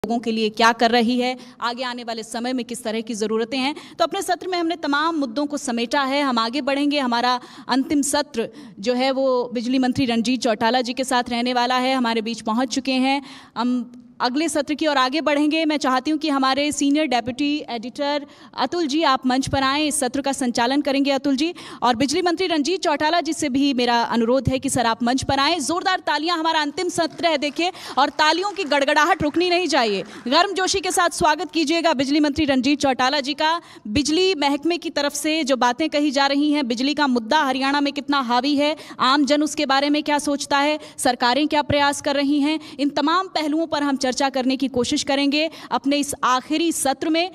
लोगों के लिए क्या कर रही है, आगे आने वाले समय में किस तरह की ज़रूरतें हैं। तो अपने सत्र में हमने तमाम मुद्दों को समेटा है। हम आगे बढ़ेंगे। हमारा अंतिम सत्र जो है वो बिजली मंत्री रणजीत चौटाला जी के साथ रहने वाला है। हमारे बीच पहुंच चुके हैं। हम अगले सत्र की ओर आगे बढ़ेंगे। मैं चाहती हूं कि हमारे senior deputy editor Atul ji आप मंच पर आएँ। इस सत्र का संचालन करेंगे अतुल जी। और बिजली मंत्री रणजीत चौटाला जी से भी मेरा अनुरोध है कि सर आप मंच पर आएँ। जोरदार तालियां, हमारा अंतिम सत्र है देखिए, और तालियों की गड़गड़ाहट रुकनी नहीं चाहिए। गर्मजोशी के साथ स्वागत कीजिएगा बिजली मंत्री रणजीत चौटाला जी का। बिजली महकमे की तरफ से जो बातें कही जा रही हैं, बिजली का मुद्दा हरियाणा में कितना हावी है, आम जन उसके बारे में क्या सोचता है, सरकारें क्या प्रयास कर रही हैं, इन तमाम पहलुओं पर हम चर्चा करने की कोशिश करेंगे अपने इस आखिरी सत्र में।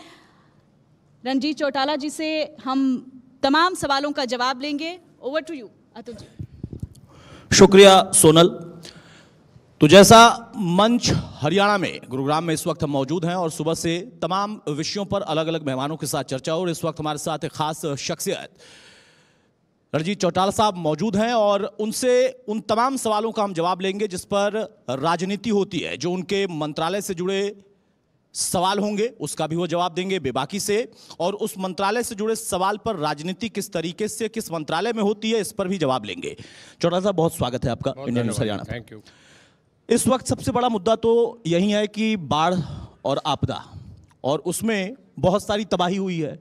रणजीत चौटाला जी से हम तमाम सवालों का जवाब लेंगे। Over to you Atul ji. शुक्रिया सोनल। तो जैसा मंच हरियाणा में गुरुग्राम में इस वक्त हम मौजूद हैं और सुबह से तमाम विषयों पर अलग अलग मेहमानों के साथ चर्चा हो, और इस वक्त हमारे साथ एक खास शख्सियत रणजीत चौटाला साहब मौजूद हैं और उनसे उन तमाम सवालों का हम जवाब लेंगे जिस पर राजनीति होती है। जो उनके मंत्रालय से जुड़े सवाल होंगे उसका भी वो जवाब देंगे बेबाकी से, और उस मंत्रालय से जुड़े सवाल पर राजनीति किस तरीके से किस मंत्रालय में होती है इस पर भी जवाब लेंगे। चौटाला साहब बहुत स्वागत है आपका Indian news Haryana. Thank you. इस वक्त सबसे बड़ा मुद्दा तो यही है कि बाढ़ और आपदा, और उसमें बहुत सारी तबाही हुई है।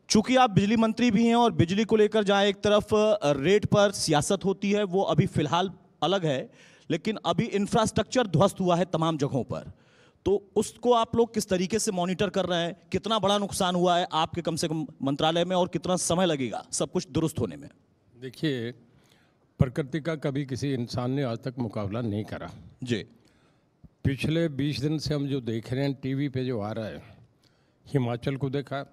चूंकि आप बिजली मंत्री भी हैं और बिजली को लेकर जहां एक तरफ रेट पर सियासत होती है वो अभी फिलहाल अलग है, लेकिन अभी इंफ्रास्ट्रक्चर ध्वस्त हुआ है तमाम जगहों पर, तो उसको आप लोग किस तरीके से मॉनिटर कर रहे हैं? कितना बड़ा नुकसान हुआ है आपके कम से कम मंत्रालय में, और कितना समय लगेगा सब कुछ दुरुस्त होने में? देखिए, प्रकृति का कभी किसी इंसान ने आज तक मुकाबला नहीं करा जी। पिछले 20 दिन से हम जो देख रहे हैं टीवी पे जो आ रहा है, हिमाचल को देखा,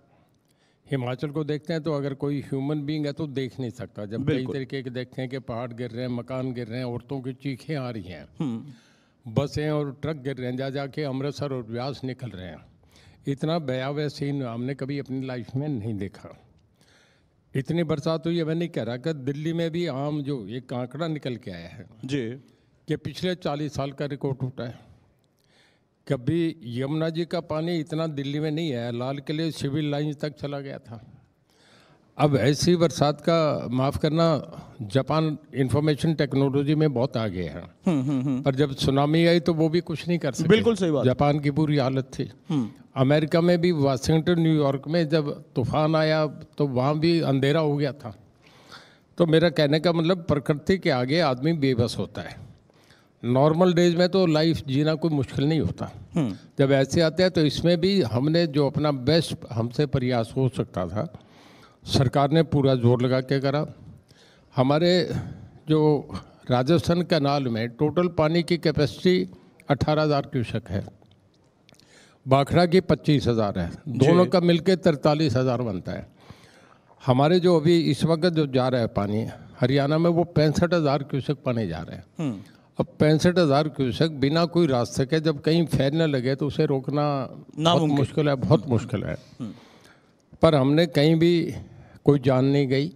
हिमाचल को देखते हैं तो अगर कोई ह्यूमन बीइंग है तो देख नहीं सकता। जब कई तरीके के देखते हैं कि पहाड़ गिर रहे हैं, मकान गिर रहे हैं, औरतों की चीखें आ रही हैं, बसें और ट्रक गिर रहे हैं, जा जाके अमृतसर और ब्यास निकल रहे हैं, इतना भयावह सीन हमने कभी अपनी लाइफ में नहीं देखा। इतनी बरसात हुई है। मैं नहीं कह रहा कि दिल्ली में भी आम जो एक आंकड़ा निकल के आया है जी कि पिछले 40 साल का रिकॉर्ड टूटा है। कभी यमुना जी का पानी इतना दिल्ली में नहीं आया, लाल किले सिविल लाइंस तक चला गया था। अब ऐसी बरसात का, माफ़ करना, जापान इंफॉर्मेशन टेक्नोलॉजी में बहुत आगे है, पर जब सुनामी आई तो वो भी कुछ नहीं कर सके। बिल्कुल सही बात। जापान की बुरी हालत थी। अमेरिका में भी वाशिंगटन, न्यूयॉर्क में जब तूफान आया तो वहाँ भी अंधेरा हो गया था। तो मेरा कहने का मतलब, प्रकृति के आगे आदमी बेबस होता है। नॉर्मल डेज में तो लाइफ जीना कोई मुश्किल नहीं होता, जब ऐसे आते हैं तो इसमें भी हमने जो अपना बेस्ट हमसे प्रयास हो सकता था, सरकार ने पूरा जोर लगा के करा। हमारे जो राजस्थान कैनाल में टोटल पानी की कैपेसिटी 18,000 क्यूसेक है, बाखड़ा की 25,000 है, दोनों का मिलके 43,000 बनता है। हमारे जो अभी इस वक्त जो जा रहा है पानी हरियाणा में, वो 65,000 क्यूसेक पानी जा रहे हैं। अब 65,000 क्यूसेक बिना कोई रास्ते के जब कहीं फैलने लगे तो उसे रोकना बहुत मुश्किल है, बहुत मुश्किल है। पर हमने कहीं भी कोई जान नहीं गई,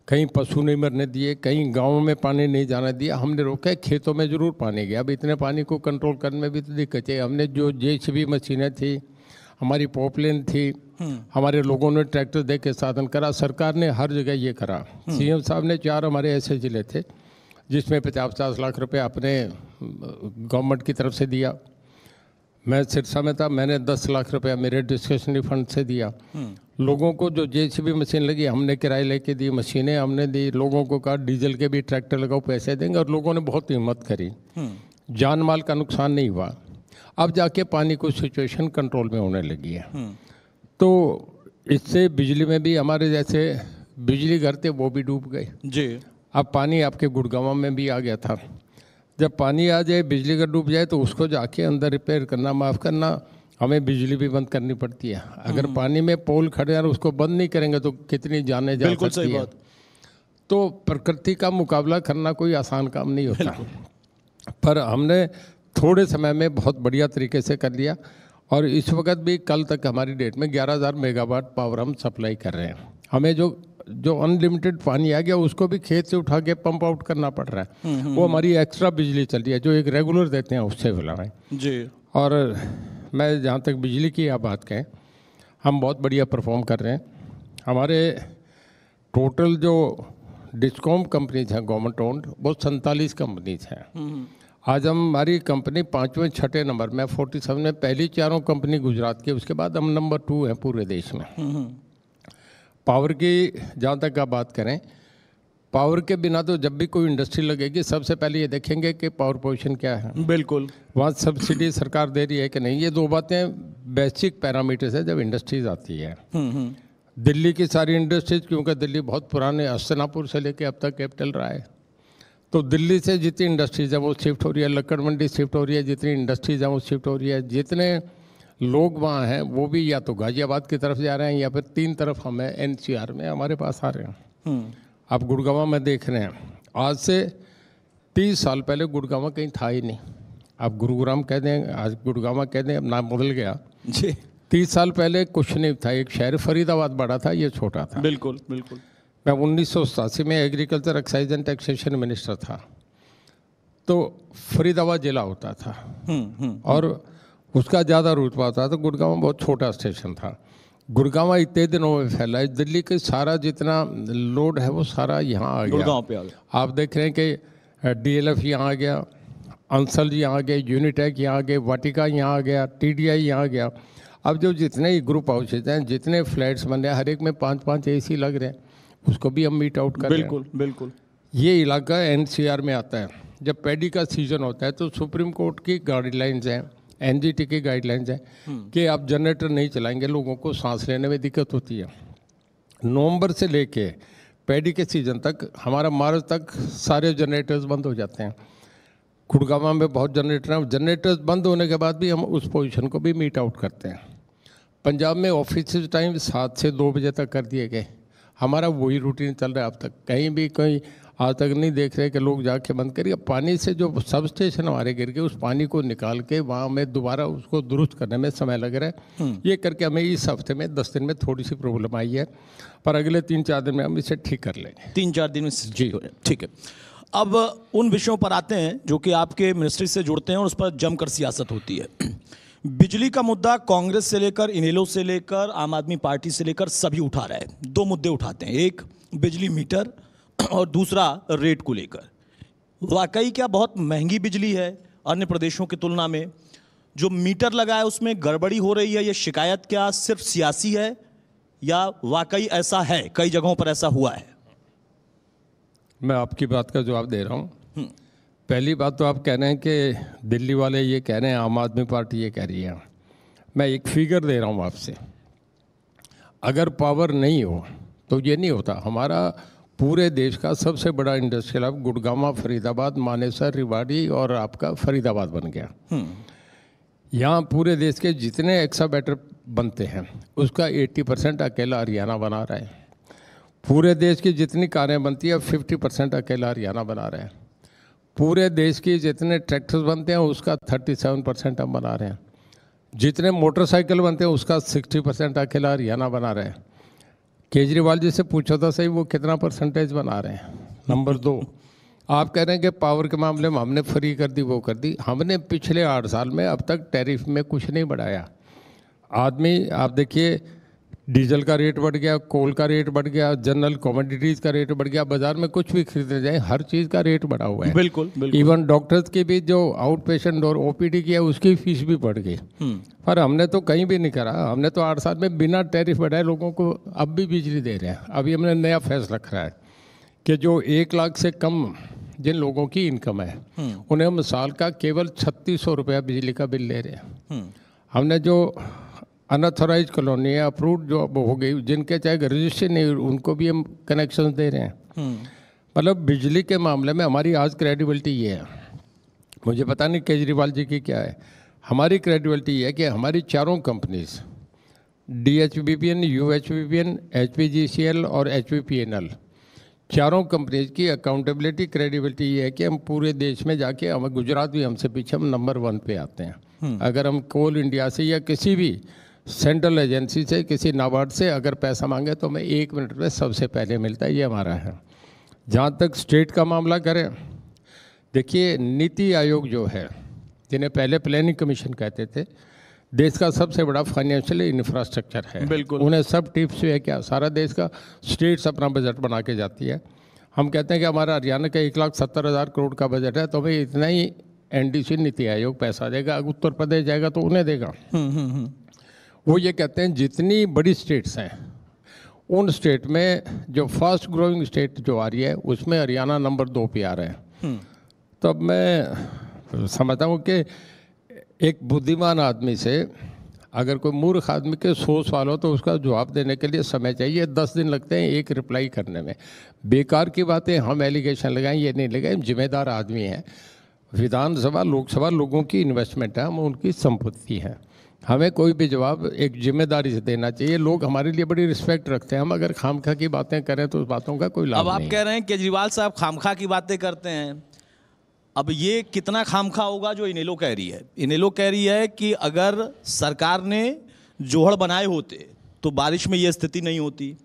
कहीं पशु नहीं मरने दिए, कहीं गाँव में पानी नहीं जाने दिया। हमने रोका, खेतों में ज़रूर पानी गया। अब इतने पानी को कंट्रोल करने में भी तो दिक्कत है। हमने जो जेसीबी मशीनें थी, हमारी पॉपलेन थी, हमारे लोगों ने ट्रैक्टर दे के साधन करा। सरकार ने हर जगह ये करा। सीएम साहब ने 4 हमारे ऐसे ज़िले थे जिसमें 50-50 लाख रुपए अपने गवर्नमेंट की तरफ से दिया। मैं सिरसा में था, मैंने 10 लाख रुपया मेरे डिस्क्रिशनरी फंड से दिया। लोगों को जो जेसीबी मशीन लगी हमने किराए लेके दी, मशीनें हमने दी। लोगों को कहा डीजल के भी ट्रैक्टर लगाओ, पैसे देंगे, और लोगों ने बहुत हिम्मत करी। जान माल का नुकसान नहीं हुआ। अब जाके पानी को सिचुएशन कंट्रोल में होने लगी है। तो इससे बिजली में भी हमारे जैसे बिजली घर थे वो भी डूब गए जी। अब पानी आपके गुड़गांव में भी आ गया था। जब पानी आ जाए, बिजली का डूब जाए, तो उसको जाके अंदर रिपेयर करना, माफ़ करना, हमें बिजली भी बंद करनी पड़ती है। अगर पानी में पोल खड़े हैं और उसको बंद नहीं करेंगे तो कितनी जाने जा सकती है। सही बात। तो प्रकृति का मुकाबला करना कोई आसान काम नहीं होता, पर हमने थोड़े समय में बहुत बढ़िया तरीके से कर लिया। और इस वक्त भी कल तक हमारी डेट में 11,000 मेगावाट पावर हम सप्लाई कर रहे हैं। हमें जो अनलिमिटेड पानी आ गया उसको भी खेत से उठा के पंप आउट करना पड़ रहा है। वो हमारी एक्स्ट्रा बिजली चल रही है जो एक रेगुलर देते हैं उससे बुलाएं जी। और मैं जहाँ तक बिजली की आप बात कहें, हम बहुत बढ़िया परफॉर्म कर रहे हैं। हमारे टोटल जो डिस्कॉम कंपनीज हैं गवर्नमेंट ओन्ड, वो 47 कंपनीज हैं। आज हमारी कंपनी 5वें 6ठे नंबर में, 47 में पहली 4 कंपनी गुजरात की, उसके बाद हम नंबर 2 हैं पूरे देश में। पावर की जहाँ तक आप बात करें, पावर के बिना तो जब भी कोई इंडस्ट्री लगेगी सबसे पहले ये देखेंगे कि पावर पोजीशन क्या है, बिल्कुल, वहाँ सब्सिडी सरकार दे रही है कि नहीं। ये 2 बातें बेसिक पैरामीटर्स है जब इंडस्ट्रीज आती है। दिल्ली की सारी इंडस्ट्रीज, क्योंकि दिल्ली बहुत पुराने हस्तिनापुर से लेके अब तक कैपिटल रहा है, तो दिल्ली से जितनी इंडस्ट्रीज है वो शिफ्ट हो रही है, लक्कड़ मंडी शिफ्ट हो रही है, जितनी इंडस्ट्रीज हैं वो शिफ्ट हो रही है। जितने लोग वहाँ हैं वो भी या तो गाजियाबाद की तरफ जा रहे हैं या फिर 3 तरफ हमें NCR में हमारे पास आ रहे हैं। आप गुड़गांव में देख रहे हैं, आज से 30 साल पहले गुड़गांव कहीं था ही नहीं। आप गुरुग्राम कह दें, आज गुड़गांव कह दें, अब नाम बदल गया जी। 30 साल पहले कुछ नहीं था, एक शहर फरीदाबाद बड़ा था, ये छोटा था। बिल्कुल बिल्कुल। मैं 1987 में agriculture excise and taxation minister था, तो फरीदाबाद जिला होता था और उसका ज़्यादा रुतबा होता था। तो गुड़गांव बहुत छोटा स्टेशन था। गुड़गांव इतने दिनों में फैला है, दिल्ली के सारा जितना लोड है वो सारा यहाँ आ गया, गुड़गांव पे आ गया। आप देख रहे हैं कि DLF यहाँ आ गया, अंसल यहाँ आ गए, यूनिटेक यहाँ आ गए, वाटिका यहाँ आ गया, TDI यहाँ आ गया। अब जो जितने ग्रुप हाउसेज हैं, जितने फ्लैट्स बन रहे हैं, हर एक में 5-5 AC लग रहे हैं, उसको भी हम मीट आउट कर रहे हैं। बिल्कुल बिल्कुल। ये इलाका NCR में आता है। जब पैडी का सीजन होता है तो सुप्रीम कोर्ट की गाइडलाइंस हैं, NGT की गाइडलाइंस हैं कि आप जनरेटर नहीं चलाएंगे, लोगों को सांस लेने में दिक्कत होती है। नवंबर से लेके पैडी के सीजन तक, हमारा मार्च तक सारे जनरेटर्स बंद हो जाते हैं। गुड़गांव में बहुत जनरेटर हैं, जनरेटर्स बंद होने के बाद भी हम उस पोजीशन को भी मीट आउट करते हैं। पंजाब में ऑफिस टाइम 7 से 2 बजे तक कर दिए गए, हमारा वही रूटीन चल रहा है अब तक। कहीं भी कोई आज तक नहीं देख रहे कि लोग जाके बंद करिए। पानी से जो सब स्टेशन हमारे गिर गए, उस पानी को निकाल के वहाँ में दोबारा उसको दुरुस्त करने में समय लग रहा है। ये करके हमें इस हफ्ते में 10 दिन में थोड़ी सी प्रॉब्लम आई है, पर अगले 3-4 दिन में हम इसे ठीक कर लेंगे। 3-4 दिन में जी, ठीक है। अब उन विषयों पर आते हैं जो कि आपके मिनिस्ट्री से जुड़ते हैं और उस पर जमकर सियासत होती है। बिजली का मुद्दा कांग्रेस से लेकर, इनेलो से लेकर, आम आदमी पार्टी से लेकर सभी उठा रहे हैं। 2 मुद्दे उठाते हैं, एक बिजली मीटर और दूसरा रेट को लेकर। वाकई क्या बहुत महंगी बिजली है अन्य प्रदेशों की तुलना में? जो मीटर लगा है उसमें गड़बड़ी हो रही है, ये शिकायत क्या सिर्फ सियासी है या वाकई ऐसा है, कई जगहों पर ऐसा हुआ है? मैं आपकी बात का जवाब दे रहा हूँ। पहली बात तो आप कह रहे हैं कि दिल्ली वाले ये कह रहे हैं, आम आदमी पार्टी ये कह रही है। मैं एक फिगर दे रहा हूँ आपसे, अगर पावर नहीं हो तो ये नहीं होता। हमारा पूरे देश का सबसे बड़ा इंडस्ट्रियल हब गुड़गांव, फरीदाबाद, मानेसर, रेवाड़ी और आपका फरीदाबाद बन गया। यहाँ पूरे देश के जितने एक्सावेटर बनते हैं उसका 80% अकेला हरियाणा बना रहा है। पूरे देश की जितनी कारें बनती है 50% अकेला हरियाणा बना रहे हैं। पूरे देश की जितने ट्रैक्टर्स बनते हैं उसका 37% हम बना रहे हैं। जितने मोटरसाइकिल बनते हैं उसका 60% अकेला हरियाणा बना रहे हैं। केजरीवाल जी से पूछा था सही, वो कितना परसेंटेज बना रहे हैं? नंबर 2, आप कह रहे हैं कि पावर के मामले में हमने फ्री कर दी, वो कर दी। हमने पिछले 8 साल में अब तक टैरिफ में कुछ नहीं बढ़ाया। आदमी आप देखिए, डीजल का रेट बढ़ गया, कोल का रेट बढ़ गया, जनरल कमोडिटीज़ का रेट बढ़ गया, बाजार में कुछ भी खरीदने जाए हर चीज़ का रेट बढ़ा हुआ है। बिल्कुल बिल्कुल। इवन डॉक्टर्स की भी जो आउट पेशेंट और OPD की है उसकी फीस भी बढ़ गई। पर हमने तो कहीं भी नहीं करा। हमने तो 8 साल में बिना टैरिफ बढ़ाए लोगों को अब भी बिजली दे रहे हैं। अभी हमने नया फैसला रखा है कि जो 1 लाख से कम जिन लोगों की इनकम है उन्हें हम साल का केवल 3600 रुपया बिजली का बिल ले रहे हैं। हमने जो अनऑथराइज कॉलोनी है, अप्रूव्ड जो अब हो गई, जिनके चाहे रजिस्ट्रेशन नहीं, उनको भी हम कनेक्शन दे रहे हैं। मतलब बिजली के मामले में हमारी आज क्रेडिबिलिटी ये है। मुझे पता नहीं केजरीवाल जी की क्या है, हमारी क्रेडिबिलिटी ये है कि हमारी 4 कंपनीज DHBPN, UHBPN, HPGCL और HPPNL, 4 कंपनीज की अकाउंटेबिलिटी क्रेडिबिलिटी ये है कि हम पूरे देश में जाके, हम गुजरात भी हमसे पीछे, हम नंबर 1 पे आते हैं। अगर हम कोल इंडिया से या किसी भी सेंट्रल एजेंसी से, किसी नाबार्ड से अगर पैसा मांगे तो हमें 1 मिनट में सबसे पहले मिलता है, ये हमारा है। जहाँ तक स्टेट का मामला करें, देखिए नीति आयोग जो है जिन्हें पहले प्लानिंग कमीशन कहते थे, देश का सबसे बड़ा फाइनेंशियल इंफ्रास्ट्रक्चर है। बिल्कुल। उन्हें सब टिप्स है क्या, सारा देश का स्टेट्स अपना बजट बना के जाती है। हम कहते हैं कि हमारा हरियाणा का 1,70,000 करोड़ का बजट है, तो हमें इतना ही एनडीसी नीति आयोग पैसा देगा, उत्तर प्रदेश जाएगा तो उन्हें देगा। वो ये कहते हैं जितनी बड़ी स्टेट्स हैं उन स्टेट में जो फास्ट ग्रोइंग स्टेट जो आ रही है उसमें हरियाणा नंबर 2 पे आ रहे हैं। तो अब मैं समझता हूँ कि एक बुद्धिमान आदमी से अगर कोई मूर्ख आदमी के 100 सवाल हो तो उसका जवाब देने के लिए समय चाहिए, 10 दिन लगते हैं एक रिप्लाई करने में। बेकार की बातें हम एलिगेशन लगाएं ये नहीं लगाएं, जिम्मेदार आदमी हैं। विधानसभा लोकसभा लोगों की इन्वेस्टमेंट है, हम उनकी संपत्ति है, हमें कोई भी जवाब एक जिम्मेदारी से देना चाहिए। लोग हमारे लिए बड़ी रिस्पेक्ट रखते हैं, हम अगर खामखा की बातें करें तो उस बातों का कोई लाभ नहीं। अब आप कह रहे हैं केजरीवाल साहब खामखा की बातें करते हैं, अब ये कितना खामखा होगा जो इनेलो कह रही है? इनेलो कह रही है कि अगर सरकार ने जोहड़ बनाए होते तो बारिश में ये स्थिति नहीं होती।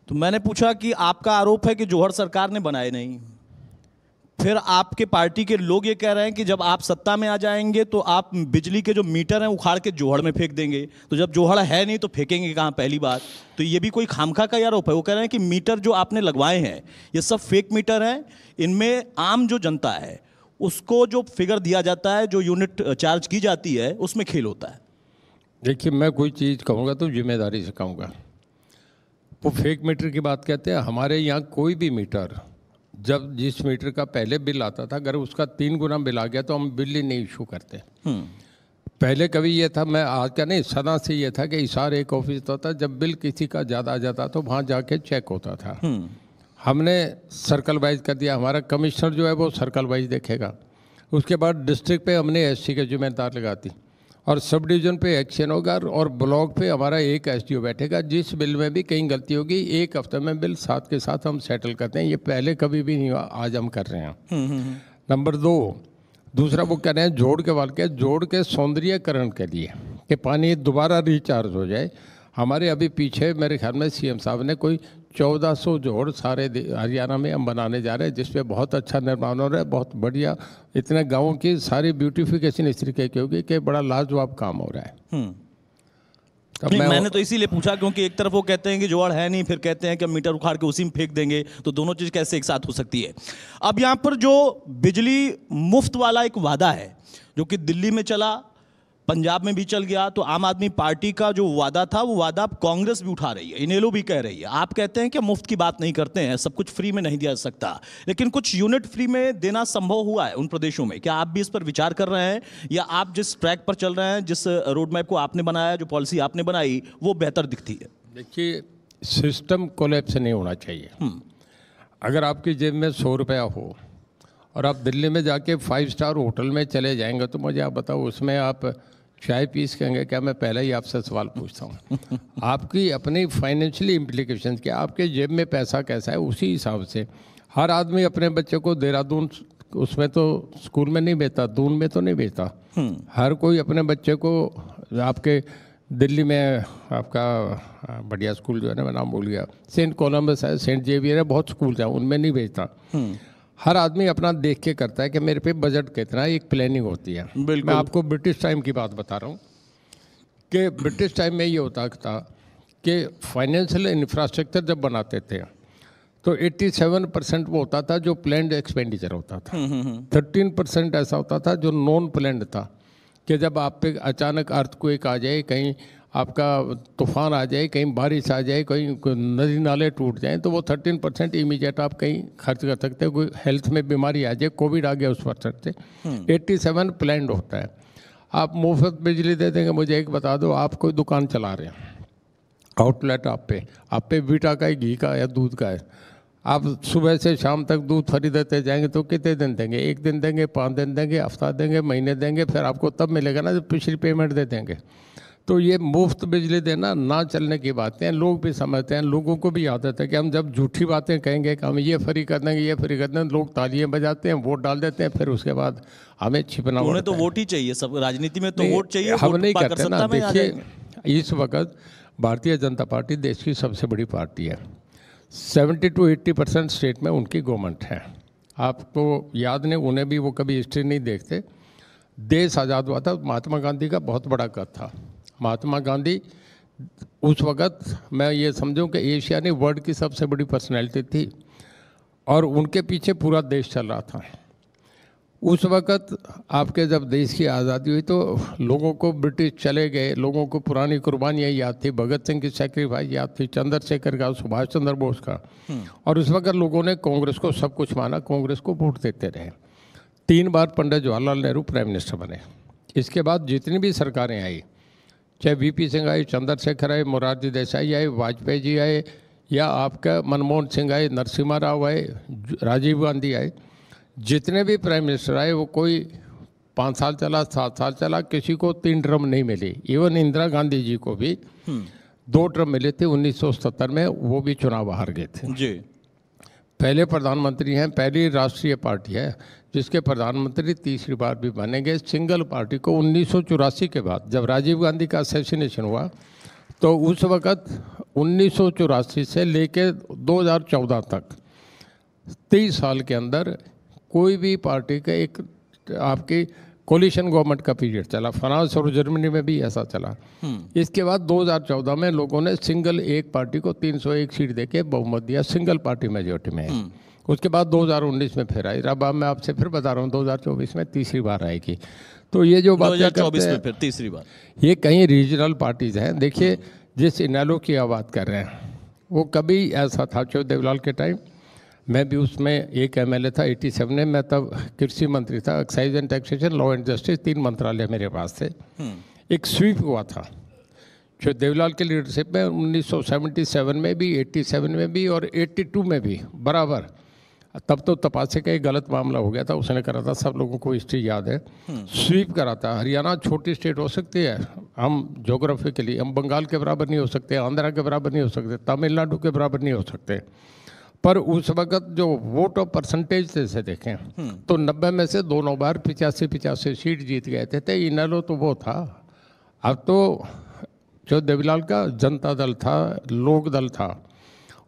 तो मैंने पूछा कि आपका आरोप है कि जोहड़ सरकार ने बनाए नहीं, फिर आपके पार्टी के लोग ये कह रहे हैं कि जब आप सत्ता में आ जाएंगे तो आप बिजली के जो मीटर हैं उखाड़ के जोहड़ में फेंक देंगे। तो जब जोहड़ है नहीं तो फेंकेंगे कहाँ, पहली बात। तो ये भी कोई खामखा का आरोप है। वो कह रहे हैं कि मीटर जो आपने लगवाए हैं ये सब फेक मीटर हैं, इनमें आम जो जनता है उसको जो फिगर दिया जाता है, जो यूनिट चार्ज की जाती है, उसमें खेल होता है। देखिए, मैं कोई चीज़ कहूँगा तो जिम्मेदारी से कहूँगा। वो फेक मीटर की बात कहते हैं। हमारे यहाँ कोई भी मीटर, जब जिस मीटर का पहले बिल आता था, अगर उसका 3 गुना बिल आ गया तो हम बिल ही नहीं इशू करते। पहले कभी ये था, मैं आज का नहीं, सदा से ये था कि इशार एक ऑफिस होता, जब बिल किसी का ज़्यादा आ जाता तो वहाँ जाके चेक होता था। हमने सर्कल वाइज कर दिया, हमारा कमिश्नर जो है वो सर्कल वाइज देखेगा। उसके बाद डिस्ट्रिक्ट पे हमने एससी के जिम्मेदार लगा दी, और सब डिवीज़न पे एक्शन होगा, और ब्लॉक पे हमारा एक एसडीओ बैठेगा। जिस बिल में भी कहीं गलती होगी 1 हफ्ते में बिल साथ के साथ हम सेटल करते हैं। ये पहले कभी भी नहीं हुआ, आज हम कर रहे हैं। नंबर 2, दूसरा वो कह रहे हैं जोड़ के वाल के, जोड़ के सौंदर्यकरण के लिए कि पानी दोबारा रिचार्ज हो जाए। हमारे अभी पीछे मेरे ख्याल में सीएम साहब ने कोई 1400 जोड़ सारे हरियाणा में हम बनाने जा रहे हैं, जिसपे बहुत अच्छा निर्माण हो रहा है, बहुत बढ़िया। इतने गाँव की सारी ब्यूटिफिकेशन इस तरीके की होगी कि बड़ा लाजवाब काम हो रहा है। मैंने तो इसीलिए पूछा क्योंकि एक तरफ वो कहते हैं कि जोड़ है नहीं, फिर कहते हैं कि मीटर उखाड़ के उसी में फेंक देंगे, तो दोनों चीज़ कैसे एक साथ हो सकती है? अब यहाँ पर जो बिजली मुफ्त वाला एक वादा है जो कि दिल्ली में चला, पंजाब में भी चल गया, तो आम आदमी पार्टी का जो वादा था वो वादा अब कांग्रेस भी उठा रही है, इनेलो भी कह रही है। आप कहते हैं कि मुफ्त की बात नहीं करते हैं, सब कुछ फ्री में नहीं दिया जा सकता, लेकिन कुछ यूनिट फ्री में देना संभव हुआ है उन प्रदेशों में। क्या आप भी इस पर विचार कर रहे हैं, या आप जिस ट्रैक पर चल रहे हैं, जिस रोड मैप को आपने बनाया, जो पॉलिसी आपने बनाई, वो बेहतर दिखती है? देखिए, सिस्टम कोलैप्स नहीं होना चाहिए। अगर आपकी जेब में 100 रुपया हो और आप दिल्ली में जाके 5 स्टार होटल में चले जाएंगे, तो मुझे आप बताओ उसमें आप चाय पीस कहेंगे क्या? मैं पहले ही आपसे सवाल पूछता हूँ। आपकी अपनी फाइनेंशियली इम्प्लीकेशन क्या, आपके जेब में पैसा कैसा है, उसी हिसाब से हर आदमी अपने बच्चे को देहरादून, उसमें तो स्कूल में नहीं भेजता, दून में तो नहीं भेजता। हर कोई अपने बच्चे को, आपके दिल्ली में आपका बढ़िया स्कूल जो है ना, मैं नाम भूल गया, सेंट कोलम्बस है, सेंट जेवियर है, बहुत स्कूल है, उनमें नहीं भेजता। हर आदमी अपना देख के करता है कि मेरे पे बजट कितना है, एक प्लानिंग होती है। मैं आपको ब्रिटिश टाइम की बात बता रहा हूँ कि ब्रिटिश टाइम में ये होता था कि फाइनेंशियल इंफ्रास्ट्रक्चर जब बनाते थे तो 87% वो होता था जो प्लान्ड एक्सपेंडिचर होता था, 13% ऐसा होता था जो नॉन प्लान्ड था, कि जब आप पे अचानक अर्थक्वेक आ जाए, कहीं आपका तूफान आ जाए, कहीं बारिश आ जाए, कहीं नदी नाले टूट जाएं, तो वो 13% इमीडिएट आप कहीं खर्च कर सकते हैं। कोई हेल्थ में बीमारी आ जाए, कोविड आ गया उस परसेंट से, 87 प्लान्ड होता है। आप मुफ्त बिजली दे देंगे। मुझे एक बता दो, आप कोई दुकान चला रहे हैं, आउटलेट आप पे वीटा का है, घी का या दूध का है, आप सुबह से शाम तक दूध खरीदते जाएंगे तो कितने दिन देंगे? 1 दिन देंगे, 5 दिन देंगे, हफ्ता देंगे, महीने देंगे, फिर आपको तब मिलेगा ना जब पिछली पेमेंट दे देंगे। तो ये मुफ्त बिजली देना ना चलने की बातें हैं, लोग भी समझते हैं, लोगों को भी आदत है कि हम जब झूठी बातें कहेंगे कि हम ये फ्री कर देंगे, ये फ्री कर देंगे, लोग तालियां बजाते हैं, वोट डाल देते हैं, फिर उसके बाद हमें छिपना उन्हें तो वोट ही चाहिए, सब राजनीति में तो वोट चाहिए। हम नहीं करते ना। देखिए, इस वक्त भारतीय जनता पार्टी देश की सबसे बड़ी पार्टी है, 70 to 80% स्टेट में उनकी गवर्नमेंट है। आपको याद नहीं, उन्हें भी वो कभी हिस्ट्री नहीं देखते। देश आज़ाद हुआ था, महात्मा गांधी का बहुत बड़ा कद था। महात्मा गांधी उस वक़्त मैं ये समझूं कि एशिया ने वर्ल्ड की सबसे बड़ी पर्सनैलिटी थी और उनके पीछे पूरा देश चल रहा था। उस वक़्त आपके जब देश की आज़ादी हुई तो लोगों को ब्रिटिश चले गए, लोगों को पुरानी कुर्बानियाँ याद थी, भगत सिंह की सेक्रीफाइस याद थी, चंद्रशेखर का, सुभाष चंद्र बोस का। और उस वक़्त लोगों ने कांग्रेस को सब कुछ माना, कांग्रेस को वोट देते रहे। 3 बार पंडित जवाहरलाल नेहरू प्राइम मिनिस्टर बने। इसके बाद जितनी भी सरकारें आई, चाहे वीपी सिंह आए, चंद्रशेखर आए, मोरारजी देसाई आए, वाजपेयी जी आए, या आपका मनमोहन सिंह आए, नरसिम्हा राव आए, राजीव गांधी आए, जितने भी प्राइम मिनिस्टर आए वो कोई 5 साल चला, 7 साल चला, किसी को 3 टर्म नहीं मिली। इवन इंदिरा गांधी जी को भी 2 टर्म मिले थे 1970 में, वो भी चुनाव हार गए थे जी। पहले प्रधानमंत्री हैं, पहली राष्ट्रीय पार्टी है जिसके प्रधानमंत्री तीसरी बार भी बनेंगे। सिंगल पार्टी को 1984 के बाद जब राजीव गांधी का असैसिनेशन हुआ तो उस वक़्त 1984 से लेकर 2014 तक 30 साल के अंदर कोई भी पार्टी का एक आपकी कोलिशन गवर्नमेंट का पीरियड चला। फ्रांस और जर्मनी में भी ऐसा चला। इसके बाद 2014 में लोगों ने सिंगल एक पार्टी को 301 सीट देके बहुमत दिया, सिंगल पार्टी मेजोरिटी में। उसके बाद 2019 में फिर आई। अब मैं आपसे फिर बता रहा हूँ 2024 में तीसरी बार आएगी। तो ये जो बात 2024 में फिर तीसरी बार, ये कहीं रीजनल पार्टीज हैं। देखिए जिस इनेलो की आप बात कर रहे हैं वो कभी ऐसा था, चो देवलाल के टाइम मैं भी उसमें एक एमएलए था 87 में, मैं तब कृषि मंत्री था। Excise and taxation, law and justice, 3 मंत्रालय मेरे पास थे। एक स्वीप हुआ था जो देवलाल के लीडरशिप में 1977 में भी, 87 में भी और 82 में भी बराबर। तब तो तपासे का एक गलत मामला हो गया था, उसने करा था, सब लोगों को हिस्ट्री याद है। स्वीप करा था। हरियाणा छोटी स्टेट हो सकती है, हम ज्योग्राफिकली हम बंगाल के बराबर नहीं हो सकते, आंध्रा के बराबर नहीं हो सकते, तमिलनाडु के बराबर नहीं हो सकते, पर उस वक़्त जो वोट ऑफ परसेंटेज से देखें तो 90 में से दोनों बार 85 सीट जीत गए थे। इनेलो तो वो था। अब तो जो देवीलाल का जनता दल था, लोक दल था।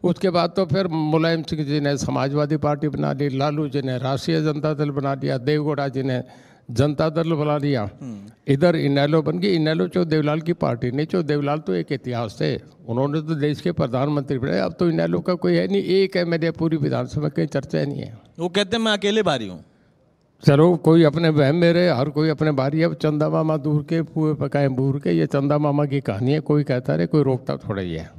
उसके बाद तो फिर मुलायम सिंह जी ने समाजवादी पार्टी बना ली, लालू जी ने राष्ट्रीय जनता दल बना लिया, देवगौड़ा जी ने जनता दल बना लिया, इधर इनेलो बन गई। इनेलो चो देवलाल की पार्टी नहीं, चो देवलाल तो एक इतिहास थे, उन्होंने तो देश के प्रधानमंत्री बने। अब तो इनेलो का कोई है नहीं, एक है मेरे पूरी विधानसभा में, कहीं चर्चा नहीं है। वो कहते हैं मैं अकेले भारी हूँ। चलो कोई अपने वहम मेरे, हर कोई अपने बारी। अब चंदा मामा दूर के पुए पकाए बूर के, ये चंदा मामा की कहानी है। कोई कहता रहे, कोई रोकता थोड़ा ही है।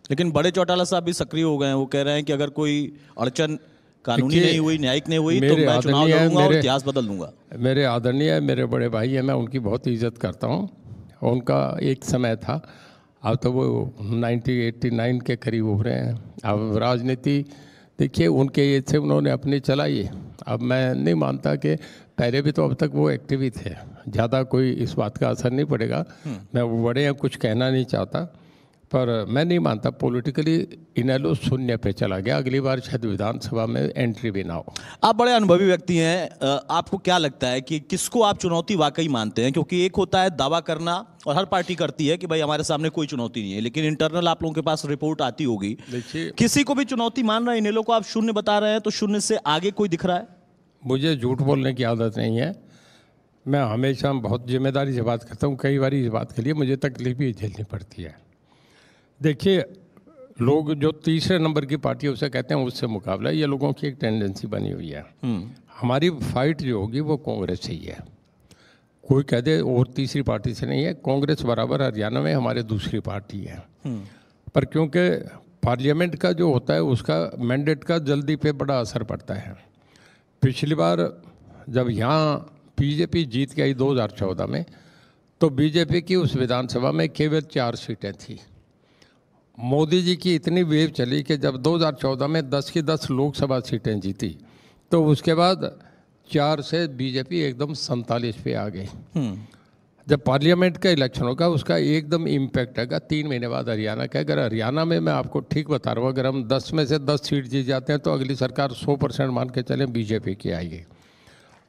लेकिन बड़े चौटाला साहब भी सक्रिय हो गए हैं। वो कह रहे हैं कि अगर कोई अड़चन कानूनी नहीं हुई, न्यायिक नहीं हुई तो मैं चुनाव लड़ूंगा और इतिहास बदल दूंगा। मेरे आदरणीय, मेरे बड़े भाई हैं, मैं उनकी बहुत इज्जत करता हूँ। उनका एक समय था, अब तो वो 89 के करीब हो रहे हैं। अब राजनीति देखिए उनके एज से उन्होंने अपनी चलाई है। अब मैं नहीं मानता कि पहले भी तो अब तक वो एक्टिव ही थे, ज़्यादा कोई इस बात का असर नहीं पड़ेगा। मैं वो बड़े हैं, कुछ कहना नहीं चाहता, पर मैं नहीं मानता पॉलिटिकली इनेलो शून्य पे चला गया। अगली बार शायद विधानसभा में एंट्री भी ना हो। आप बड़े अनुभवी व्यक्ति हैं, आपको क्या लगता है कि किसको आप चुनौती वाकई मानते हैं? क्योंकि एक होता है दावा करना, और हर पार्टी करती है कि भाई हमारे सामने कोई चुनौती नहीं है, लेकिन इंटरनल आप लोगों के पास रिपोर्ट आती होगी। देखिए, किसी को भी चुनौती मान रहे हैं, इनेलो को आप शून्य बता रहे हैं, तो शून्य से आगे कोई दिख रहा है? मुझे झूठ बोलने की आदत नहीं है। मैं हमेशा बहुत जिम्मेदारी से बात करता हूँ। कई बार इस बात के लिए मुझे तकलीफ भी झेलनी पड़ती है। देखिए, लोग जो तीसरे नंबर की पार्टी उसे कहते हैं, उससे मुकाबला, ये लोगों की एक टेंडेंसी बनी हुई है। हमारी फाइट जो होगी वो कांग्रेस से ही है। कोई कह दे और तीसरी पार्टी से नहीं है, कांग्रेस बराबर हरियाणा में हमारे दूसरी पार्टी है। पर क्योंकि पार्लियामेंट का जो होता है उसका मैंडेट का जल्दी पे बड़ा असर पड़ता है। पिछली बार जब यहाँ बीजेपी जीत गई 2014 में, तो बीजेपी की उस विधानसभा में केवल 4 सीटें थी। मोदी जी की इतनी वेव चली कि जब 2014 में 10 की 10 लोकसभा सीटें जीती, तो उसके बाद 4 से बीजेपी एकदम 47 पे आ गई। जब पार्लियामेंट का इलेक्शन होगा उसका एकदम इम्पैक्ट आएगा 3 महीने बाद हरियाणा का। अगर हरियाणा में, मैं आपको ठीक बता रहा हूँ, अगर हम 10 में से 10 सीट जीत जाते हैं तो अगली सरकार 100% मान के चलें बीजेपी की आएगी।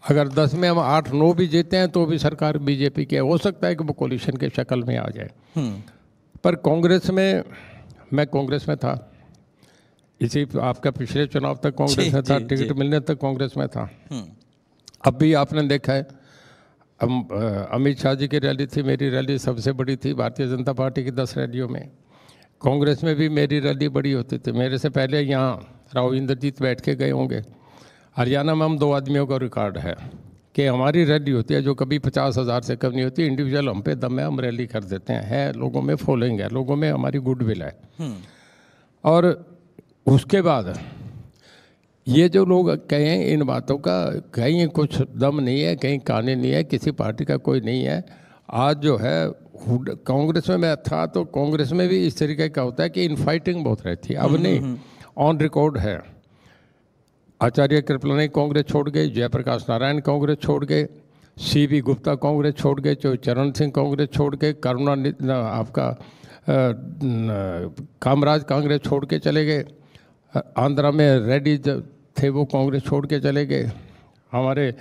अगर 10 में हम 8-9 भी जीते हैं तो भी सरकार बीजेपी की है। हो सकता है कि वो कोलिशन के शक्ल में आ जाए। पर कांग्रेस में, मैं कांग्रेस में था, इसी आपका पिछले चुनाव तक कांग्रेस में था, टिकट मिलने तक कांग्रेस में था। अब भी आपने देखा है, अमित शाह जी की रैली थी, मेरी रैली सबसे बड़ी थी भारतीय जनता पार्टी की 10 रैलियों में। कांग्रेस में भी मेरी रैली बड़ी होती थी। मेरे से पहले यहाँ राव इंद्रजीत बैठ के गए होंगे। हरियाणा में हम 2 आदमियों का रिकॉर्ड है कि हमारी रैली होती है जो कभी 50,000 से कम नहीं होती। इंडिविजुअल हम पे दम है, हम रैली कर देते हैं। लोगों में फॉलोइंग है, लोगों में हमारी गुडविल है। और उसके बाद ये जो लोग कहें इन बातों का, कहीं कुछ दम नहीं है, कहीं कहानी नहीं है, किसी पार्टी का कोई नहीं है। आज जो है कांग्रेस में मैं था तो कांग्रेस में भी इस तरीके का होता है कि इनफाइटिंग बहुत रहती है। अब नहीं, ऑन रिकॉर्ड है। आचार्य कृपलानी कांग्रेस छोड़ गए, जयप्रकाश नारायण कांग्रेस छोड़ गए, CB गुप्ता कांग्रेस छोड़ गए, चरण सिंह कांग्रेस छोड़ गए, आपका कामराज कांग्रेस छोड़ के चले गए, आंध्रा में रेड्डी थे वो कांग्रेस छोड़ के चले गए, हमारे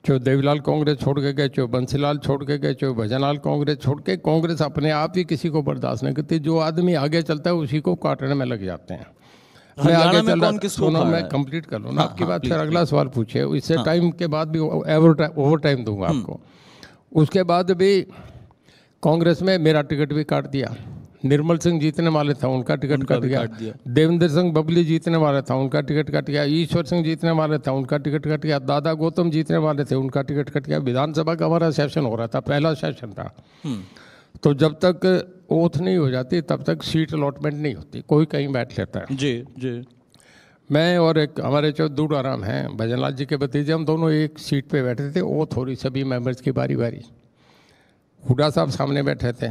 जो देवीलाल कांग्रेस छोड़ के गए, जो बंसीलाल छोड़ के गए, जो भजनलाल कांग्रेस छोड़ के। कांग्रेस अपने आप ही किसी को बर्दाश्त नहीं करती। जो आदमी आगे चलता है उसी को काटने में लग जाते हैं। मैं आगे चल रहा, सुनो मैं कंप्लीट कर लूँ ना आपकी बात, फिर अगला सवाल पूछिए। इससे टाइम के बाद भी ओवर टाइम दूंगा आपको। उसके बाद भी कांग्रेस में मेरा टिकट भी काट दिया। निर्मल सिंह जीतने वाले था, उनका टिकट कट गया। देवेंद्र सिंह बबली जीतने वाले था, उनका टिकट कट गया। ईश्वर सिंह जीतने वाले था, उनका टिकट कट गया। दादा गौतम जीतने वाले थे, उनका टिकट कट गया। विधानसभा का हमारा सेशन हो रहा था, पहला सेशन था। तो जब तक ओथ नहीं हो जाती तब तक सीट अलॉटमेंट नहीं होती, कोई कहीं बैठ लेता है। जी जी। मैं और एक हमारे जो दूराराम हैं भजनलाल जी के भतीजे, हम दोनों एक सीट पे बैठे थे। ओथ हो रही सभी मेंबर्स की बारी बारी। हुड्डा साहब सामने बैठे थे,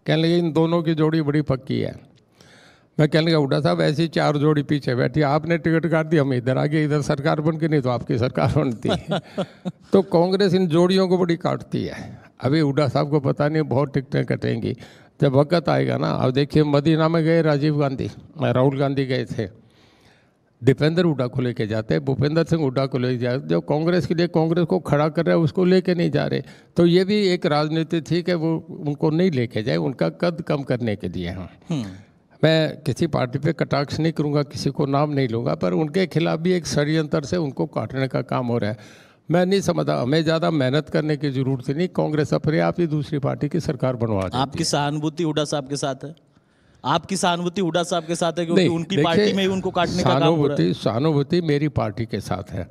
कहने लगे इन दोनों की जोड़ी बड़ी पक्की है। मैं कहने लगा हुड्डा साहब ऐसी 4 जोड़ी पीछे बैठी, आपने टिकट काट दिया, हम इधर आ गए, इधर सरकार बन के, नहीं तो आपकी सरकार बनती। तो कांग्रेस इन जोड़ियों को बड़ी काटती है। अभी हुड्डा साहब को पता नहीं बहुत टिकटें कटेंगी, जब वक्त आएगा ना। अब देखिए मदीना में गए राजीव गांधी, राहुल गांधी गए थे, दीपेंद्र हुड्डा को लेके जाते, भूपेंद्र सिंह हुड्डा को लेके जाते। जो कांग्रेस के लिए कांग्रेस को खड़ा कर रहा है उसको लेके नहीं जा रहे। तो ये भी एक राजनीति थी कि वो उनको नहीं लेके जाए, उनका कद कम करने के लिए। हाँ, मैं किसी पार्टी पे कटाक्ष नहीं करूँगा, किसी को नाम नहीं लूँगा, पर उनके खिलाफ भी एक षड्यंत्र से उनको काटने का काम हो रहा है। मैं नहीं समझता, हमें ज़्यादा मेहनत करने की जरूरत नहीं। कांग्रेस अपने आप ही दूसरी पार्टी की सरकार बनवा देती है। आपकी सहानुभूति हुड्डा साहब के साथ है? आपकी सहानुभूति हुड्डा साहब के साथ है क्योंकि उनकी पार्टी में ही उनको काटने का काम हो रहा है। सहानुभूति मेरी पार्टी के साथ है,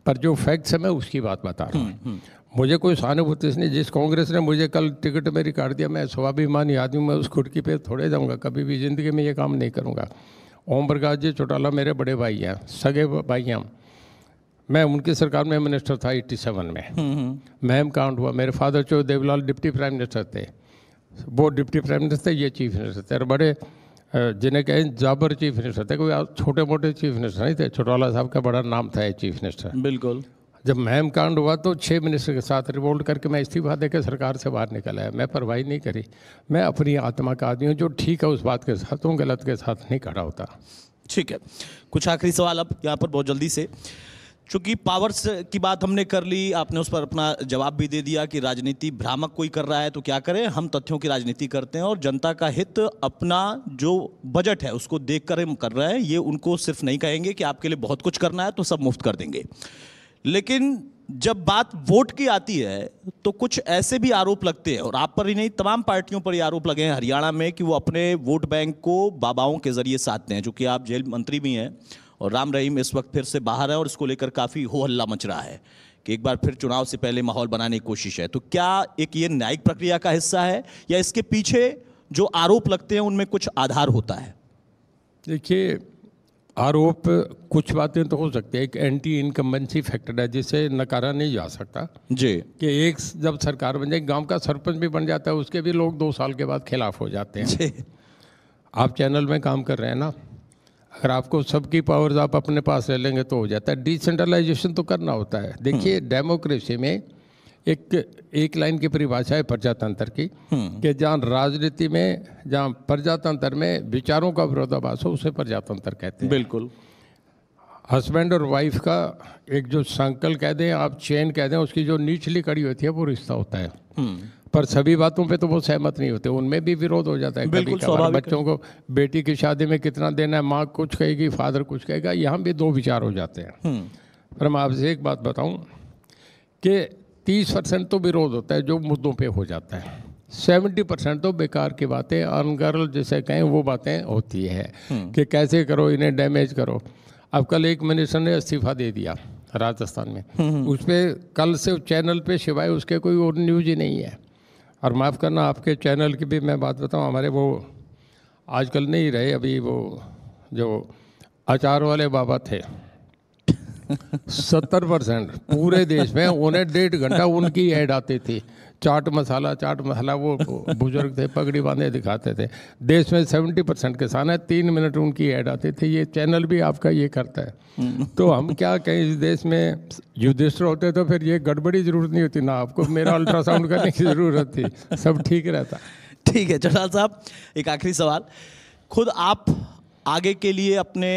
पर जो फैक्ट्स है मैं उसकी बात बता रहा हूँ। मुझे कोई सहानुभूति नहीं। जिस कांग्रेस ने मुझे कल टिकट मेरी काट दिया, मैं स्वाभिमानी आदमी, मैं उस खुड़की पे थोड़े जाऊँगा, कभी भी जिंदगी में ये काम नहीं करूँगा। ओम प्रकाश जी चौटाला मेरे बड़े भाई हैं, सगे भाई हैं। मैं उनकी सरकार में मिनिस्टर था 87 में। महम कांड हुआ, मेरे फादर चो देवीलाल डिप्टी प्राइम मिनिस्टर थे, वो डिप्टी प्राइम मिनिस्टर थे, ये चीफ मिनिस्टर थे। और बड़े जिन्हें कहें जाबर चीफ मिनिस्टर थे, कोई छोटे मोटे चीफ मिनिस्टर नहीं थे। चौटाला साहब का बड़ा नाम था चीफ मिनिस्टर। बिल्कुल। जब महम कांड हुआ तो 6 मिनिस्टर के साथ रिवोल्ट करके मैं इस्तीफा देकर सरकार से बाहर निकल आया। मैं परवाही नहीं करी। मैं अपनी आत्मा का आदमी हूँ, जो ठीक है उस बात के साथ हूँ, गलत के साथ नहीं खड़ा होता। ठीक है, कुछ आखिरी सवाल अब यहाँ पर बहुत जल्दी से, चूंकि पावर्स की बात हमने कर ली, आपने उस पर अपना जवाब भी दे दिया कि राजनीति भ्रामक कोई कर रहा है तो क्या करें, हम तथ्यों की राजनीति करते हैं और जनता का हित, अपना जो बजट है उसको देखकर हम कर रहे हैं। ये उनको सिर्फ नहीं कहेंगे कि आपके लिए बहुत कुछ करना है तो सब मुफ्त कर देंगे। लेकिन जब बात वोट की आती है तो कुछ ऐसे भी आरोप लगते हैं, और आप पर ही नहीं तमाम पार्टियों पर ये आरोप लगे हैं हरियाणा में, कि वो अपने वोट बैंक को बाबाओं के जरिए साधते हैं। चूंकि आप जेल मंत्री भी हैं और राम रहीम इस वक्त फिर से बाहर है और इसको लेकर काफ़ी हो हल्ला मच रहा है कि एक बार फिर चुनाव से पहले माहौल बनाने की कोशिश है। तो क्या एक ये न्यायिक प्रक्रिया का हिस्सा है या इसके पीछे जो आरोप लगते हैं उनमें कुछ आधार होता है? देखिए, आरोप कुछ बातें तो हो सकती है। एक एंटी इनकम्बेंसी फैक्टर है जिसे नकारा नहीं जा सकता जी, कि एक जब सरकार बन जाए, गांव का सरपंच भी बन जाता है, उसके भी लोग 2 साल के बाद खिलाफ हो जाते हैं। आप चैनल में काम कर रहे हैं ना, अगर आपको सबकी पावर्स आप अपने पास ले लेंगे तो हो जाता है। डिसेंट्रलाइजेशन तो करना होता है। देखिए, डेमोक्रेसी में एक लाइन की परिभाषा है प्रजातंत्र की, कि जहाँ राजनीति में, जहाँ प्रजातंत्र में विचारों का विरोधाभास हो उसे प्रजातंत्र कहते हैं। बिल्कुल। हस्बैंड और वाइफ का एक जो संकल कह दें, आप चेन कह दें, उसकी जो निचली कड़ी होती है वो रिश्ता होता है। पर सभी बातों पे तो वो सहमत नहीं होते, उनमें भी विरोध हो जाता है। बिल्कुल, कभी बच्चों को बेटी की शादी में कितना देना है, माँ कुछ कहेगी, फादर कुछ कहेगा, यहाँ भी 2 विचार हो जाते हैं। पर मैं आपसे एक बात बताऊं कि 30% तो विरोध होता है जो मुद्दों पे हो जाता है, 70% तो बेकार की बातें, अनगर्ल जिसे कहें वो बातें होती है कि कैसे करो इन्हें, डैमेज करो। अब कल एक मिनिस्टर ने इस्तीफा दे दिया राजस्थान में, उस पर कल से चैनल पे सिवाय उसके कोई और न्यूज ही नहीं है। और माफ़ करना, आपके चैनल की भी मैं बात बताऊं, हमारे वो आजकल नहीं रहे, अभी वो जो अचार वाले बाबा थे 70% पूरे देश में उन्हें 1.5 घंटा उनकी ऐड आती थी। चाट मसाला वो बुजुर्ग थे, पगड़ी बांधे दिखाते थे। देश में 70% किसान है, 3 मिनट उनकी ऐड आती थी। ये चैनल भी आपका ये करता है। तो हम क्या कहें, इस देश में युधिष्ठिर होते तो फिर ये गड़बड़ी जरूरत नहीं होती ना, आपको मेरा अल्ट्रासाउंड करने की ज़रूरत थी, सब ठीक रहता। ठीक है चौटाला साहब, एक आखिरी सवाल, खुद आप आगे के लिए अपने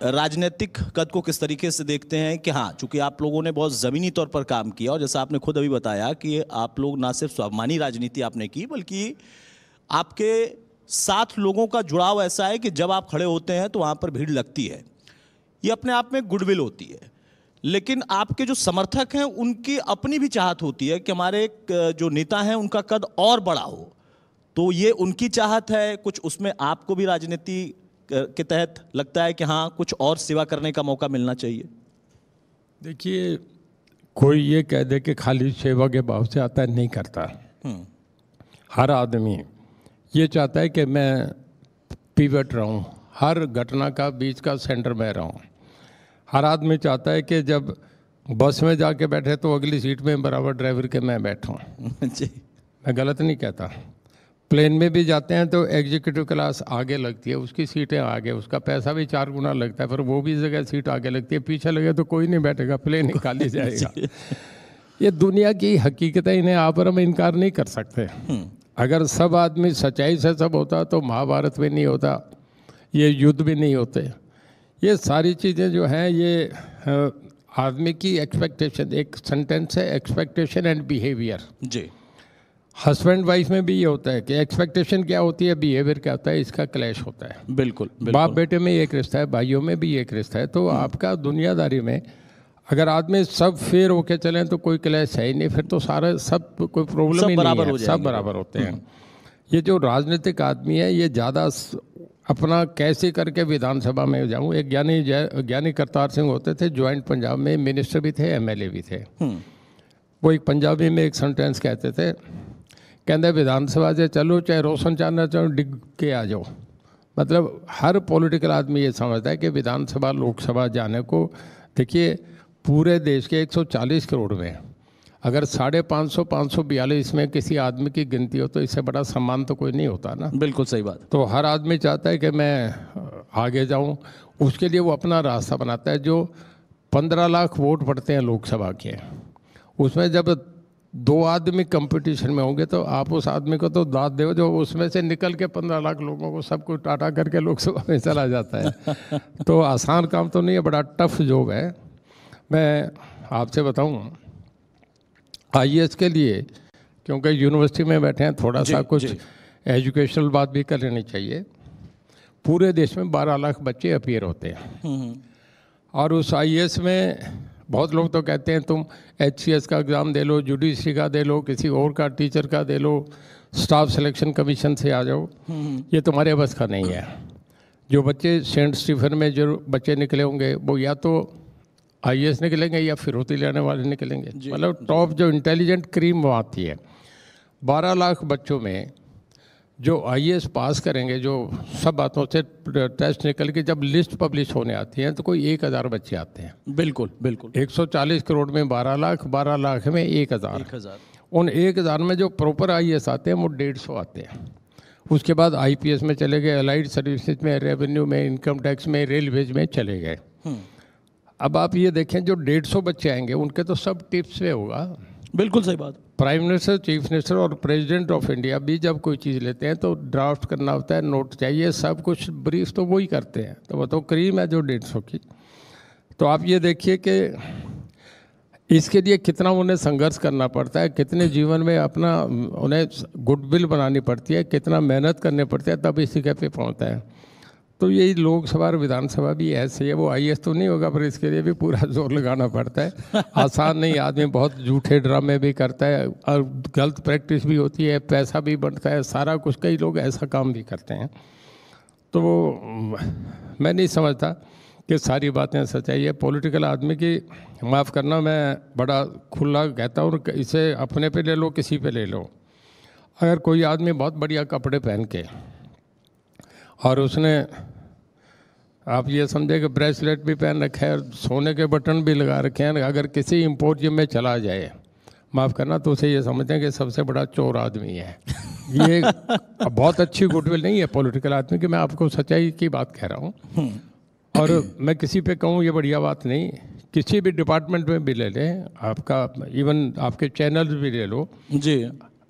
राजनीतिक कद को किस तरीके से देखते हैं कि हाँ, चूंकि आप लोगों ने बहुत ज़मीनी तौर पर काम किया और जैसा आपने खुद अभी बताया कि आप लोग ना सिर्फ स्वाभिमानी राजनीति आपने की, बल्कि आपके साथ लोगों का जुड़ाव ऐसा है कि जब आप खड़े होते हैं तो वहाँ पर भीड़ लगती है, ये अपने आप में गुडविल होती है। लेकिन आपके जो समर्थक हैं उनकी अपनी भी चाहत होती है कि हमारे जो नेता हैं उनका कद और बड़ा हो, तो ये उनकी चाहत है। कुछ उसमें आपको भी राजनीति के तहत लगता है कि हाँ, कुछ और सेवा करने का मौका मिलना चाहिए? देखिए, कोई ये कह दे कि खाली सेवा के भाव से आता है, नहीं करता। हर आदमी ये चाहता है कि मैं पिवट रहूं, हर घटना का बीच का सेंटर में रहूं। हर आदमी चाहता है कि जब बस में जाके बैठे तो अगली सीट में बराबर ड्राइवर के मैं बैठूं। जी, मैं गलत नहीं कहता। प्लेन में भी जाते हैं तो एग्जीक्यूटिव क्लास आगे लगती है, उसकी सीटें आगे, उसका पैसा भी 4 गुना लगता है, पर वो भी जगह सीट आगे लगती है। पीछे लगे तो कोई नहीं बैठेगा, प्लेन ही खाली जाएगा। ये दुनिया की हकीकत है, इन्हें आप और हम इनकार नहीं कर सकते। अगर सब आदमी सच्चाई से सब होता तो महाभारत भी नहीं होता, ये युद्ध भी नहीं होते। ये सारी चीज़ें जो हैं ये आदमी की एक्सपेक्टेशन, एक सेंटेंस है एक्सपेक्टेशन एंड बिहेवियर। जी, हस्बैंड वाइफ में भी ये होता है कि एक्सपेक्टेशन क्या होती है, बिहेवियर क्या होता है, इसका क्लैश होता है। बिल्कुल, बाप बेटे में एक रिश्ता है, भाइयों में भी एक रिश्ता है। तो आपका दुनियादारी में अगर आदमी सब फेयर होके चलें तो कोई क्लैश है ही नहीं, फिर तो सारा सब कोई प्रॉब्लम ही नहीं है, सब बराबर होते हैं। ये जो राजनीतिक आदमी है ये ज़्यादा अपना कैसे करके विधानसभा में जाऊँ। एक ज्ञानी करतार सिंह होते थे, ज्वाइंट पंजाब में मिनिस्टर भी थे, MLA भी थे। वो एक पंजाबी में एक सेंटेंस कहते थे, कहते विधानसभा से चलो चाहे रोशन चांदा चाहो डिग के आ जाओ। मतलब हर पॉलिटिकल आदमी ये समझता है कि विधानसभा लोकसभा जाने को, देखिए पूरे देश के 140 करोड़ में अगर 550 542 में किसी आदमी की गिनती हो तो इससे बड़ा सम्मान तो कोई नहीं होता ना। बिल्कुल सही बात। तो हर आदमी चाहता है कि मैं आगे जाऊं, उसके लिए वो अपना रास्ता बनाता है। जो 15 लाख वोट पड़ते हैं लोकसभा के, उसमें जब 2 आदमी कंपटीशन में होंगे तो आप उस आदमी को तो दाद दो जो उसमें से निकल के 15 लाख लोगों को सबको टाटा करके लोकसभा में चला जाता है। तो आसान काम तो नहीं है, बड़ा टफ जॉब है। मैं आपसे बताऊं IAS के लिए, क्योंकि यूनिवर्सिटी में बैठे हैं, थोड़ा सा कुछ एजुकेशनल बात भी कर लेनी चाहिए। पूरे देश में 12 लाख बच्चे अपीयर होते हैं और उस IAS में बहुत लोग तो कहते हैं तुम HCS का एग्ज़ाम दे लो, जुडिशरी का दे लो, किसी और का टीचर का दे लो, स्टाफ सिलेक्शन कमीशन से आ जाओ। ये तुम्हारे बस का नहीं है। जो बच्चे सेंट स्टीफन में जो बच्चे निकले होंगे वो या तो IAS निकलेंगे या फिरौती लेने वाले निकलेंगे। मतलब टॉप जो इंटेलिजेंट क्रीम वो आती है। 12 लाख बच्चों में जो IAS पास करेंगे, जो सब बातों से टेस्ट निकल के जब लिस्ट पब्लिश होने आती है तो कोई 1000 बच्चे आते हैं। बिल्कुल बिल्कुल। 140 करोड़ में 12 लाख, 12 लाख में 1000। उन 1000 में जो प्रॉपर IAS आते हैं वो 150 आते हैं। उसके बाद IPS में चले गए, अलाइड सर्विसेज में, रेवेन्यू में, इनकम टैक्स में, रेलवेज में चले गए। अब आप ये देखें जो 150 बच्चे आएंगे उनके तो सब टिप्स पे होगा। बिल्कुल सही बात। प्राइम मिनिस्टर, चीफ मिनिस्टर और प्रेसिडेंट ऑफ इंडिया भी जब कोई चीज़ लेते हैं तो ड्राफ्ट करना होता है, नोट चाहिए, सब कुछ ब्रीफ तो वही करते हैं। तो वो तो क्रीम है जो 150 की। तो आप ये देखिए कि इसके लिए कितना उन्हें संघर्ष करना पड़ता है, कितने जीवन में अपना उन्हें गुडविल बनानी पड़ती है, कितना मेहनत करनी पड़ती है, तब इसी के पे पहुँचता है। तो यही लोकसभा और विधानसभा भी ऐसे है। वो आईएएस तो नहीं होगा, पर इसके लिए भी पूरा जोर लगाना पड़ता है। आसान नहीं, आदमी बहुत झूठे ड्रामे भी करता है और गलत प्रैक्टिस भी होती है, पैसा भी बनता है, सारा कुछ। कई लोग ऐसा काम भी करते हैं। तो मैं नहीं समझता कि सारी बातें सच्चाई है। पॉलिटिकल आदमी की, माफ़ करना, मैं बड़ा खुला कहता हूँ, इसे अपने पे ले लो, किसी पे ले लो। अगर कोई आदमी बहुत बढ़िया कपड़े पहन के और उसने, आप ये समझे कि ब्रेसलेट भी पहन रखा है और सोने के बटन भी लगा रखे हैं, अगर किसी इम्पोर्टियम में चला जाए, माफ़ करना, तो उसे ये समझते हैं कि सबसे बड़ा चोर आदमी है। ये बहुत अच्छी गुडविल नहीं है पॉलिटिकल आदमी की। मैं आपको सच्चाई की बात कह रहा हूँ। और मैं किसी पे कहूँ ये बढ़िया बात नहीं, किसी भी डिपार्टमेंट में भी ले लें, आपका इवन आपके चैनल्स भी ले लो जी।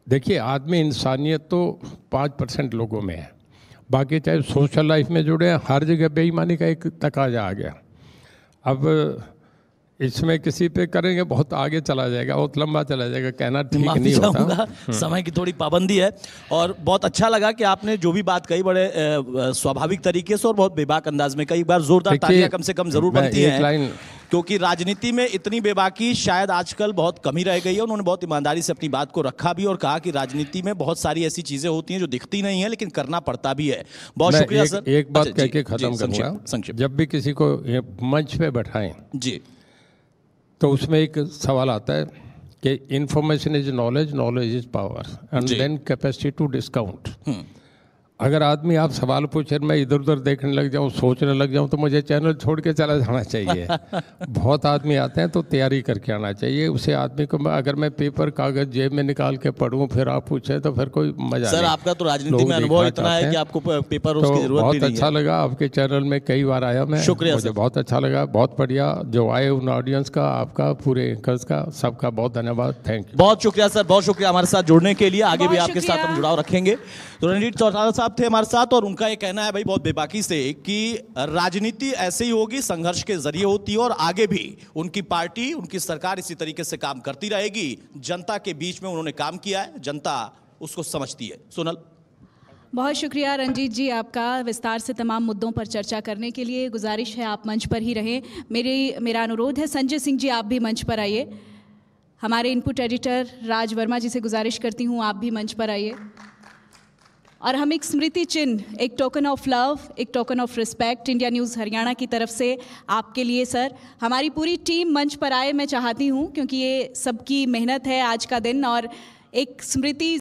देखिए, आदमी इंसानियत तो 5% लोगों में है, बाकी चाहे सोशल लाइफ में जुड़े हैं, हर जगह बेईमानी का एक तकाजा आ गया। अब इसमें किसी पे करेंगे बहुत आगे चला जाएगा, बहुत लंबा चला जाएगा, कहना ठीक नहीं होता। समय की थोड़ी पाबंदी है। और बहुत अच्छा लगा कि आपने जो भी बात कही बड़े स्वाभाविक तरीके से और बहुत बेबाक अंदाज में कई बार जोरदार तालियां कम से कम जरूर बनती हैं, क्योंकि राजनीति में इतनी बेबाकी शायद आजकल बहुत कम ही रह गई है। उन्होंने बहुत ईमानदारी से अपनी बात को रखा भी और कहा कि राजनीति में बहुत सारी ऐसी चीजें होती हैं जो दिखती नहीं है लेकिन करना पड़ता भी है। बहुत शुक्रिया सर। एक बात कह के खत्म करूंगा। जब भी किसी को मंच पे बैठाएं जी, तो उसमें एक सवाल आता है कि information is knowledge, knowledge is power, and then capacity to discount. अगर आदमी आप सवाल पूछे, मैं इधर उधर देखने लग जाऊं, सोचने लग जाऊं, तो मुझे चैनल छोड़ के चला जाना चाहिए। बहुत आदमी आते हैं तो तैयारी करके आना चाहिए। उसे आदमी को, अगर मैं पेपर कागज जेब में निकाल के पढ़ूं फिर आप पूछे तो फिर कोई मजा नहीं। सर, आपका तो राजनीति में अनुभव इतना है कि आपको पेपर उसकी जरूरत भी नहीं है। बहुत अच्छा लगा, आपके चैनल में कई बार आया मैं, शुक्रिया, मुझे बहुत अच्छा लगा। बहुत बढ़िया जो आए उन ऑडियंस का, आपका, पूरे एंकर्स का, सबका बहुत धन्यवाद। Thank you. बहुत शुक्रिया सर, बहुत शुक्रिया हमारे साथ जुड़ने के लिए। आगे भी आपके साथ हम जुड़ाव रखेंगे। तो रणजीत चौटाला साहब थे हमारे साथ और उनका ये कहना है भाई बहुत बेबाकी से कि राजनीति ऐसे ही होगी, संघर्ष के जरिए होती है और आगे भी उनकी पार्टी, उनकी सरकार इसी तरीके से काम करती रहेगी। जनता के बीच में उन्होंने काम किया है, जनता उसको समझती है। सोनल, बहुत शुक्रिया रंजीत जी आपका विस्तार से तमाम मुद्दों पर चर्चा करने के लिए। गुजारिश है आप मंच पर ही रहें। मेरा अनुरोध है संजय सिंह जी आप भी मंच पर आइए। हमारे इनपुट एडिटर राज वर्मा जी से गुजारिश करती हूँ आप भी मंच पर आइए। और हम एक स्मृति चिन्ह, एक टोकन ऑफ लव, एक token of respect India news Haryana की तरफ से आपके लिए सर, हमारी पूरी टीम मंच पर आए मैं चाहती हूँ, क्योंकि ये सबकी मेहनत है आज का दिन, और एक स्मृति